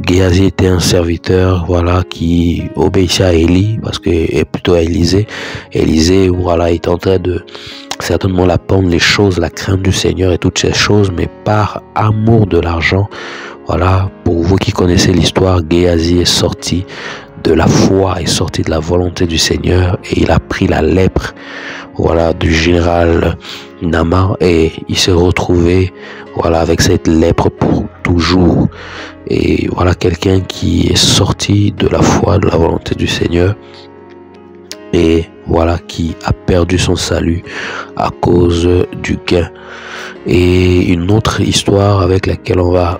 Géasi était un serviteur, voilà, qui obéissait à Élie, et plutôt à Élisée. Élisée, voilà, est en train de certainement l'apprendre les choses, la crainte du Seigneur et toutes ces choses, mais par amour de l'argent. Voilà, pour vous qui connaissez l'histoire, Géasi est sorti de la foi, est sorti de la volonté du Seigneur, et il a pris la lèpre, voilà, du général Naaman, et il s'est retrouvé, voilà, avec cette lèpre pour toujours. Et voilà, quelqu'un qui est sorti de la foi, de la volonté du Seigneur, et voilà, qui a perdu son salut à cause du gain. Et une autre histoire avec laquelle on va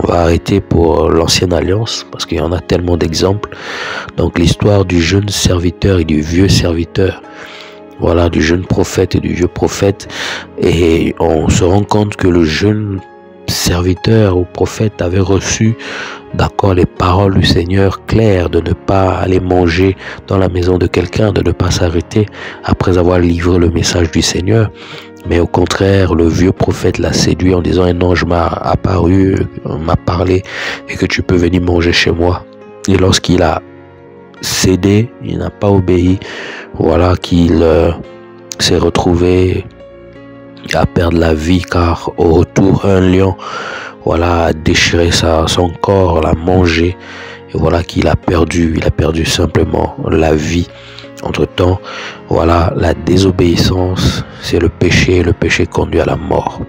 arrêter pour l'Ancienne Alliance, parce qu'il y en a tellement d'exemples. Donc l'histoire du jeune serviteur et du vieux serviteur, voilà, du jeune prophète et du vieux prophète. Et on se rend compte que le jeune serviteur ou prophète avait reçu, d'accord, les paroles du Seigneur claires, de ne pas aller manger dans la maison de quelqu'un, de ne pas s'arrêter après avoir livré le message du Seigneur. Mais au contraire, le vieux prophète l'a séduit en disant: un ange m'a apparu, m'a parlé, et que tu peux venir manger chez moi. Et lorsqu'il a cédé, il n'a pas obéi, voilà, qu'il s'est retrouvé à perdre la vie, car au retour, un lion, voilà, a déchiré son corps, l'a mangé, et voilà qu'il a perdu simplement la vie. Entre-temps, voilà, la désobéissance, c'est le péché conduit à la mort.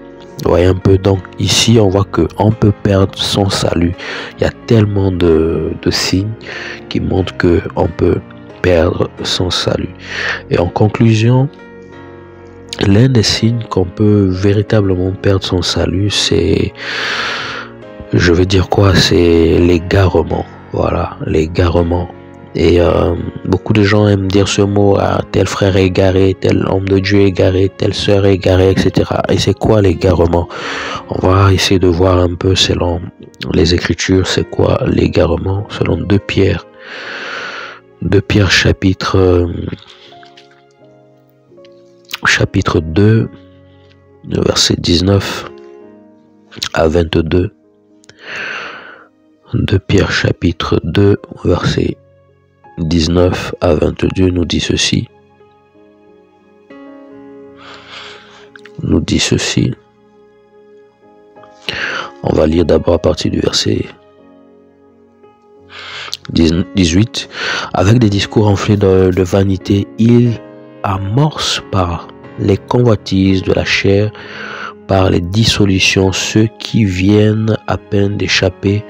Vous voyez un peu, donc ici on voit qu'on peut perdre son salut. Il y a tellement de signes qui montrent qu'on peut perdre son salut. Et en conclusion, l'un des signes qu'on peut véritablement perdre son salut, c'est, je veux dire quoi, c'est l'égarement. Voilà, l'égarement. Et beaucoup de gens aiment dire ce mot, tel frère est égaré, tel homme de Dieu est égaré, telle sœur est égarée, etc. Et c'est quoi l'égarement? On va essayer de voir un peu selon les Écritures, c'est quoi l'égarement, selon 2 Pierre. 2 Pierre chapitre 2, verset 19 à 22. 2 Pierre chapitre 2, verset 19 à 22 nous dit ceci. Nous dit ceci. On va lire d'abord à partir du verset 18. Avec des discours enflés de vanité, il amorce par les convoitises de la chair, par les dissolutions, ceux qui viennent à peine d'échapper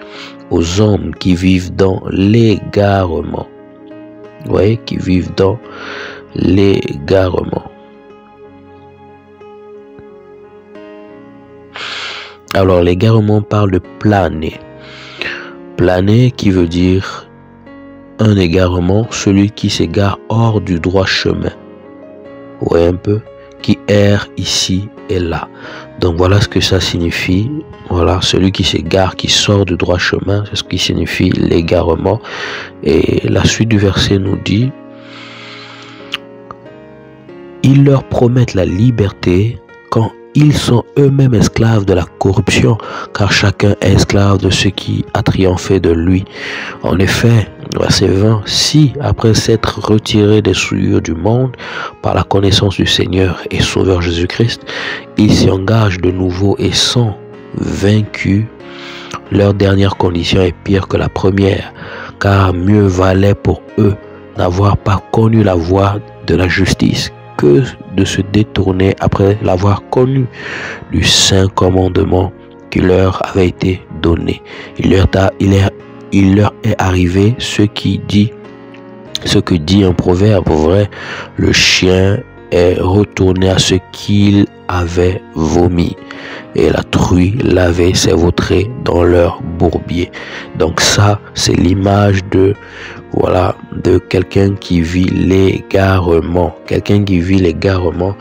aux hommes qui vivent dans l'égarement. Vous voyez, qui vivent dans l'égarement. Alors, l'égarement parle de planer. Planer qui veut dire un égarement, celui qui s'égare hors du droit chemin. Vous voyez un peu, qui erre ici et là. Donc voilà ce que ça signifie. Voilà, celui qui s'égare, qui sort du droit chemin, c'est ce qui signifie l'égarement. Et la suite du verset nous dit: ils leur promettent la liberté quand ils sont eux-mêmes esclaves de la corruption, car chacun est esclave de ce qui a triomphé de lui. En effet, verset 20, si, après s'être retirés des souillures du monde, par la connaissance du Seigneur et Sauveur Jésus-Christ, ils s'y engagent de nouveau et sont vaincus, leur dernière condition est pire que la première, car mieux valait pour eux n'avoir pas connu la voie de la justice que de se détourner après l'avoir connu du saint commandement qui leur avait été donné. Il leur est arrivé ce que dit un proverbe vrai: le chien est retourné à ce qu'il avait vomi, et la truie lavait ses vautrées dans leur bourbier. Donc ça, c'est l'image de quelqu'un qui vit l'égarement. Quelqu'un qui vit l'égarement,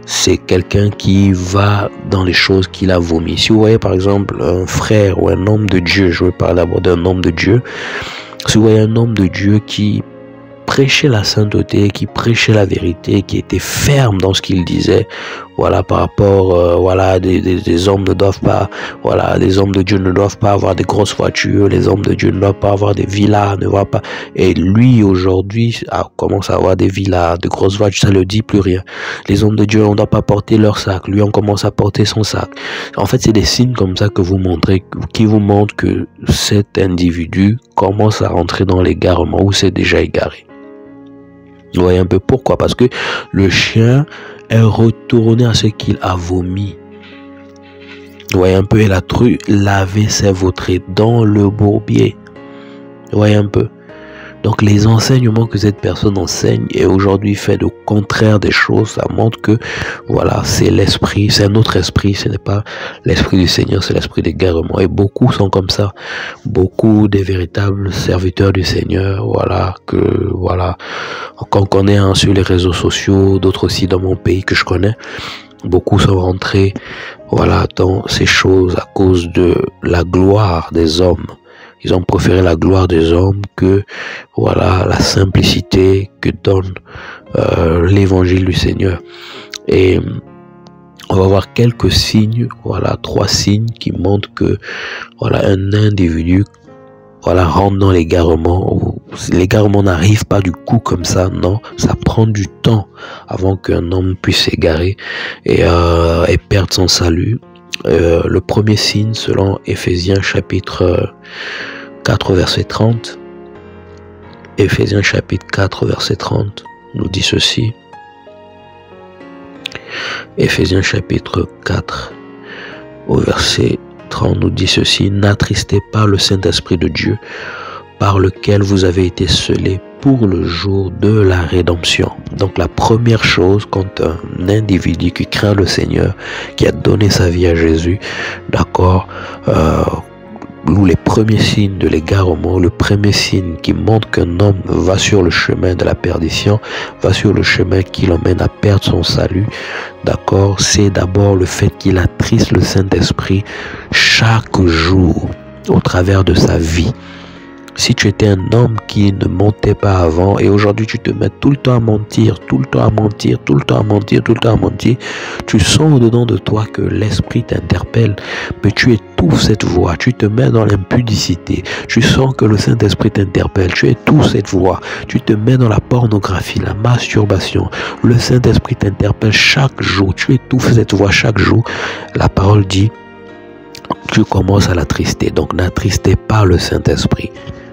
c'est quelqu'un qui va dans les choses qu'il a vomi. Si vous voyez par exemple un frère ou un homme de Dieu, je veux parler d'abord d'un homme de Dieu. Si vous voyez un homme de Dieu qui prêchait la sainteté, qui prêchait la vérité, qui était ferme dans ce qu'il disait, voilà, par rapport, des hommes ne doivent pas, les hommes de Dieu ne doivent pas avoir des grosses voitures, les hommes de Dieu ne doivent pas avoir des villas, ne doivent pas, et lui aujourd'hui commence à avoir des villas, de grosses voitures, ça ne le dit plus rien. Les hommes de Dieu, on ne doit pas porter leur sac, lui on commence à porter son sac. En fait, c'est des signes comme ça que vous montrez, qui vous montrent que cet individu commence à rentrer dans l'égarement ou s'est déjà égaré. Vous voyez un peu pourquoi? Parce que le chien est retourné à ce qu'il a vomi. Vous voyez un peu, et la truie lavait ses vautrées dans le bourbier. Vous voyez un peu. Donc les enseignements que cette personne enseigne et aujourd'hui fait le contraire des choses, ça montre que voilà, c'est l'esprit, c'est un autre esprit, ce n'est pas l'esprit du Seigneur, c'est l'esprit d'égarement. Et beaucoup sont comme ça, beaucoup des véritables serviteurs du Seigneur, qu'on connaît sur les réseaux sociaux, d'autres aussi dans mon pays que je connais. Beaucoup sont rentrés, dans ces choses à cause de la gloire des hommes. Ils ont préféré la gloire des hommes que la simplicité que donne l'évangile du Seigneur. Et on va voir quelques signes, 3 signes qui montrent que un individu rentre dans l'égarement ou l'égarement n'arrive pas du coup comme ça, non, ça prend du temps avant qu'un homme puisse s'égarer et perdre son salut. Le premier signe, selon Éphésiens chapitre 4 verset 30, Éphésiens chapitre 4 verset 30 nous dit ceci. Éphésiens chapitre 4 au verset 30 nous dit ceci: n'attristez pas le Saint-Esprit de Dieu, par lequel vous avez été scellés pour le jour de la rédemption. Donc la première chose, quand un individu qui craint le Seigneur, qui a donné sa vie à Jésus, d'accord, où les premiers signes de l'égarement, le premier signe qui montre qu'un homme va sur le chemin de la perdition, va sur le chemin qui l'emmène à perdre son salut, d'accord, c'est d'abord le fait qu'il attriste le Saint-Esprit chaque jour au travers de sa vie. Si tu étais un homme qui ne mentait pas avant et aujourd'hui tu te mets tout le temps à mentir, tout le temps à mentir, tout le temps à mentir, tout le temps à mentir, tu sens au-dedans de toi que l'esprit t'interpelle, mais tu étouffes cette voix, tu te mets dans l'impudicité, tu sens que le Saint-Esprit t'interpelle, tu étouffes cette voix, tu te mets dans la pornographie, la masturbation, le Saint-Esprit t'interpelle chaque jour, tu étouffes cette voix chaque jour. La parole dit, tu commences à l'attrister, donc n'attristez pas le Saint-Esprit.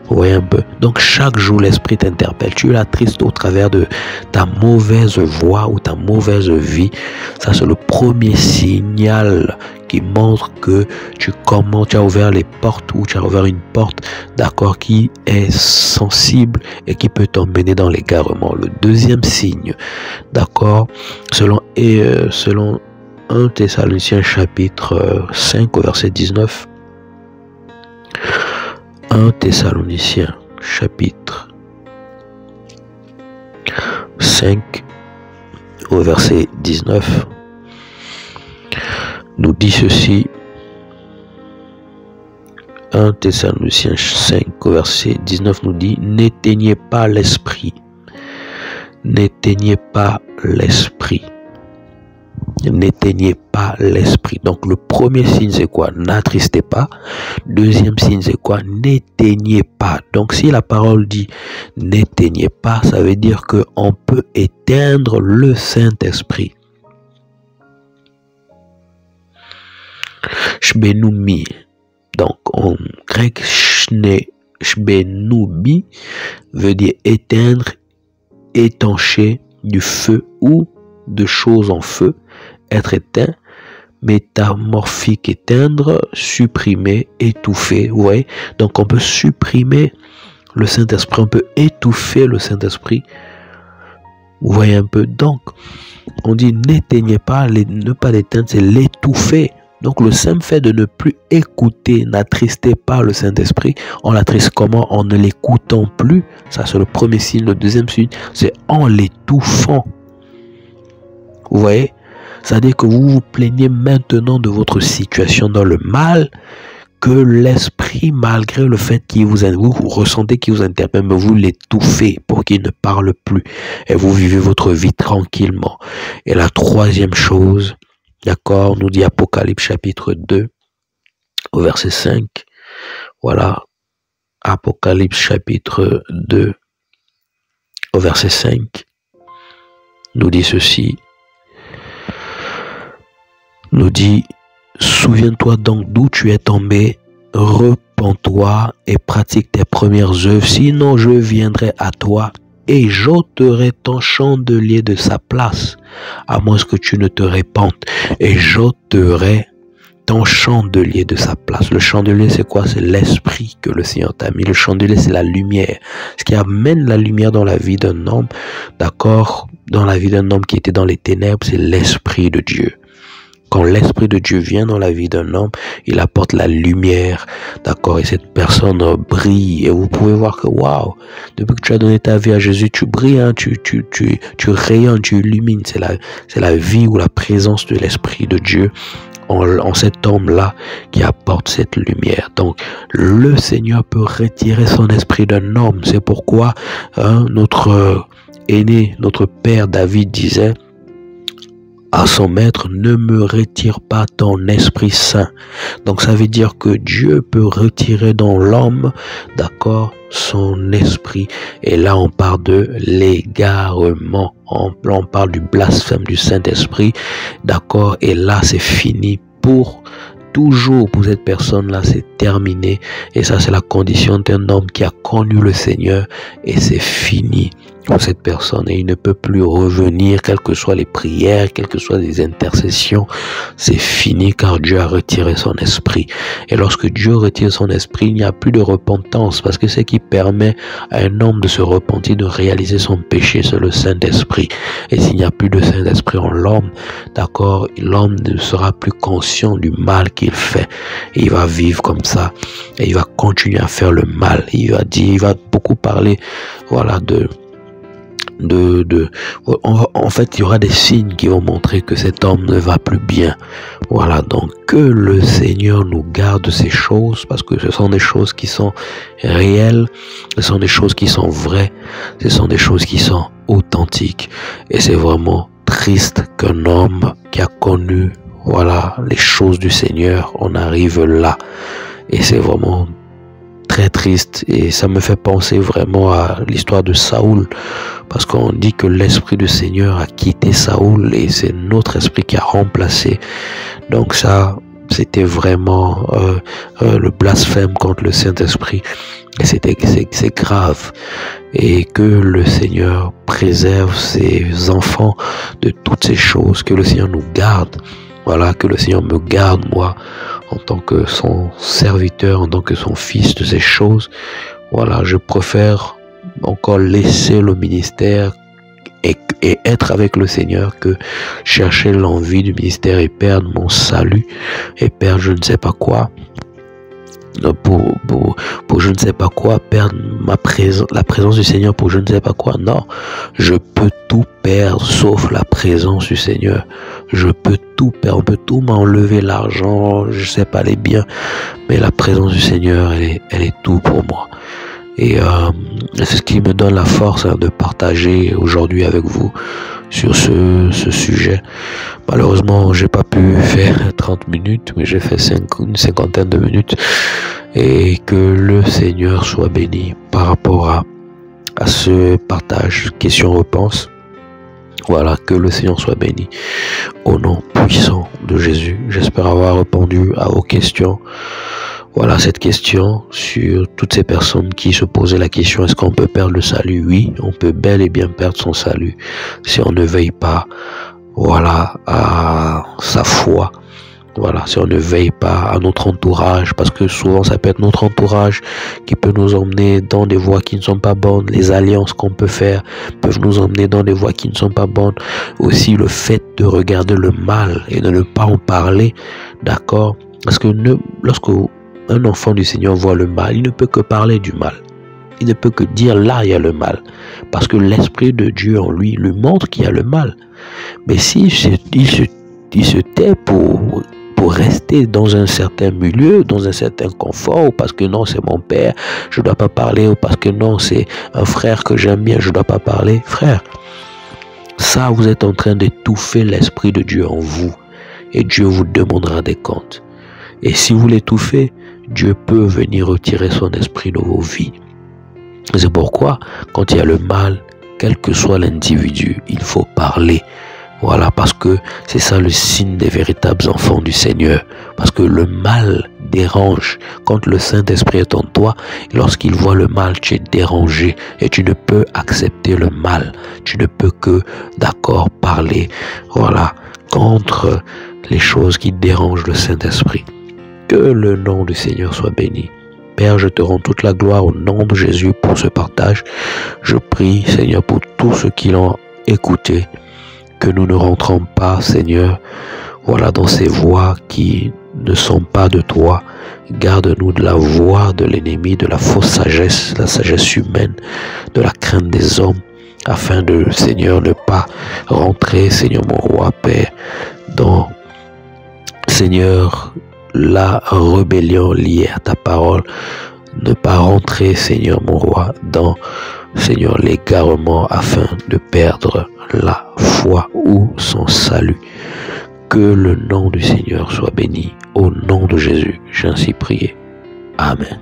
Vous voyez un peu. Donc chaque jour l'esprit t'interpelle. Tu l'attristes au travers de ta mauvaise voix ou ta mauvaise vie. Ça c'est le premier signal qui montre que tu as ouvert les portes ou tu as ouvert une porte, d'accord, qui est sensible et qui peut t'emmener dans l'égarement. Le deuxième signe, d'accord, selon 1 Thessaloniciens chapitre 5 au verset 19. 1 Thessaloniciens chapitre 5 au verset 19 nous dit ceci. 1 Thessaloniciens 5 au verset 19 nous dit: n'éteignez pas l'esprit, n'éteignez pas l'esprit. N'éteignez pas l'esprit. Donc le premier signe c'est quoi? N'attristez pas. Deuxième signe c'est quoi? N'éteignez pas. Donc si la parole dit n'éteignez pas, ça veut dire que on peut éteindre le Saint-Esprit. Shbenoumi. Donc en grec, shbenoumi veut dire éteindre, étancher du feu ou de choses en feu, être éteint, métamorphique, éteindre, supprimer, étouffer. Vous voyez, donc on peut supprimer le Saint-Esprit, on peut étouffer le Saint-Esprit. Vous voyez un peu. Donc on dit n'éteignez pas, ne pas l'éteindre, c'est l'étouffer. Donc le simple fait de ne plus écouter, n'attristez pas le Saint-Esprit. On l'attriste comment? En ne l'écoutant plus. Ça c'est le premier signe. Le deuxième signe, c'est en l'étouffant. Vous voyez, c'est-à-dire que vous vous plaignez maintenant de votre situation dans le mal, que l'esprit, malgré le fait qu'il vous ressentez qu'il vous interpelle, mais vous l'étouffez pour qu'il ne parle plus. Et vous vivez votre vie tranquillement. Et la troisième chose, d'accord, nous dit Apocalypse chapitre 2, au verset 5. Voilà, Apocalypse chapitre 2, au verset 5, nous dit ceci. Nous dit: souviens-toi donc d'où tu es tombé, repens-toi et pratique tes premières œuvres, sinon je viendrai à toi et j'ôterai ton chandelier de sa place, à moins que tu ne te répandes, et j'ôterai ton chandelier de sa place. Le chandelier c'est quoi? C'est l'esprit que le Seigneur t'a mis. Le chandelier c'est la lumière, ce qui amène la lumière dans la vie d'un homme, d'accord, dans la vie d'un homme qui était dans les ténèbres, c'est l'esprit de Dieu. Quand l'Esprit de Dieu vient dans la vie d'un homme, il apporte la lumière, d'accord, et cette personne brille. Et vous pouvez voir que, waouh, depuis que tu as donné ta vie à Jésus, tu brilles, hein, tu rayonnes, tu illumines. C'est la vie ou la présence de l'Esprit de Dieu en cet homme-là qui apporte cette lumière. Donc, le Seigneur peut retirer son esprit d'un homme. C'est pourquoi notre aîné, notre père David disait: à son maître, ne me retire pas ton Esprit Saint. Donc ça veut dire que Dieu peut retirer dans l'homme, d'accord, son esprit. Et là on parle de l'égarement, on parle du blasphème du Saint-Esprit, d'accord, et là c'est fini pour toujours pour cette personne-là, c'est terminé. Et ça, c'est la condition d'un homme qui a connu le Seigneur. Et c'est fini pour cette personne. Et il ne peut plus revenir, quelles que soient les prières, quelles que soient les intercessions. C'est fini car Dieu a retiré son esprit. Et lorsque Dieu retire son esprit, il n'y a plus de repentance. Parce que ce qui permet à un homme de se repentir, de réaliser son péché, c'est le Saint-Esprit. Et s'il n'y a plus de Saint-Esprit en l'homme, d'accord, l'homme ne sera plus conscient du mal qu'il fait. Et il va vivre comme ça. Et il va continuer à faire le mal. Il va beaucoup parler, voilà, en fait, il y aura des signes qui vont montrer que cet homme ne va plus bien. Voilà, donc que le Seigneur nous garde ces choses, parce que ce sont des choses qui sont réelles, ce sont des choses qui sont vraies, ce sont des choses qui sont authentiques. Et c'est vraiment triste qu'un homme qui a connu, voilà, les choses du Seigneur, on arrive là. Et c'est vraiment très triste, et ça me fait penser vraiment à l'histoire de Saoul, parce qu'on dit que l'esprit du Seigneur a quitté Saoul et c'est notre esprit qui a remplacé. Donc ça, c'était vraiment le blasphème contre le Saint-Esprit, et c'est grave. Et que le Seigneur préserve ses enfants de toutes ces choses, que le Seigneur nous garde. Voilà, que le Seigneur me garde, moi, en tant que son serviteur, en tant que son fils, de ces choses. Voilà, je préfère encore laisser le ministère et être avec le Seigneur que chercher l'envie du ministère et perdre mon salut et perdre je ne sais pas quoi. Pour je ne sais pas quoi, perdre la présence du Seigneur pour je ne sais pas quoi. Non, je peux tout perdre sauf la présence du Seigneur. Je peux tout perdre, on peut tout m'enlever, l'argent, je sais pas, les biens, mais la présence du Seigneur, elle est tout pour moi. Et c'est ce qui me donne la force de partager aujourd'hui avec vous sur ce sujet. Malheureusement, j'ai pas pu faire 30 minutes, mais j'ai fait une cinquantaine de minutes. Et que le Seigneur soit béni par rapport à ce partage, question-réponse. Voilà, que le Seigneur soit béni au nom puissant de Jésus. J'espère avoir répondu à vos questions. Voilà cette question sur toutes ces personnes qui se posaient la question, est-ce qu'on peut perdre le salut? Oui, on peut bel et bien perdre son salut si on ne veille pas, voilà, à sa foi. Voilà, si on ne veille pas à notre entourage, parce que souvent ça peut être notre entourage qui peut nous emmener dans des voies qui ne sont pas bonnes. Les alliances qu'on peut faire peuvent nous emmener dans des voies qui ne sont pas bonnes. Aussi le fait de regarder le mal et de ne pas en parler, d'accord? Parce que lorsque un enfant du Seigneur voit le mal, il ne peut que parler du mal. Il ne peut que dire là il y a le mal. Parce que l'Esprit de Dieu en lui montre qu'il y a le mal. Mais s'il il se tait pour rester dans un certain milieu, dans un certain confort, ou parce que non c'est mon père, je ne dois pas parler, ou parce que non c'est un frère que j'aime bien, je ne dois pas parler, frère. Ça, vous êtes en train d'étouffer l'Esprit de Dieu en vous. Et Dieu vous demandera des comptes. Et si vous l'étouffez, Dieu peut venir retirer son esprit de vos vies. C'est pourquoi, quand il y a le mal, quel que soit l'individu, il faut parler. Voilà, parce que c'est ça le signe des véritables enfants du Seigneur. Parce que le mal dérange. Quand le Saint-Esprit est en toi, lorsqu'il voit le mal, tu es dérangé et tu ne peux accepter le mal. Tu ne peux que, d'accord, parler, voilà, contre les choses qui dérangent le Saint-Esprit. Que le nom du Seigneur soit béni. Père, je te rends toute la gloire au nom de Jésus pour ce partage. Je prie, Seigneur, pour tous ceux qui l'ont écouté, que nous ne rentrons pas, Seigneur, voilà, dans ces voies qui ne sont pas de toi. Garde-nous de la voie de l'ennemi, de la fausse sagesse, la sagesse humaine, de la crainte des hommes, afin de, Seigneur, ne pas rentrer, Seigneur mon roi, Père, dans, Seigneur, la rébellion liée à ta parole, ne pas rentrer, Seigneur mon roi, dans, Seigneur, l'égarement afin de perdre la foi ou son salut. Que le nom du Seigneur soit béni. Au nom de Jésus, j'ai ainsi prié. Amen.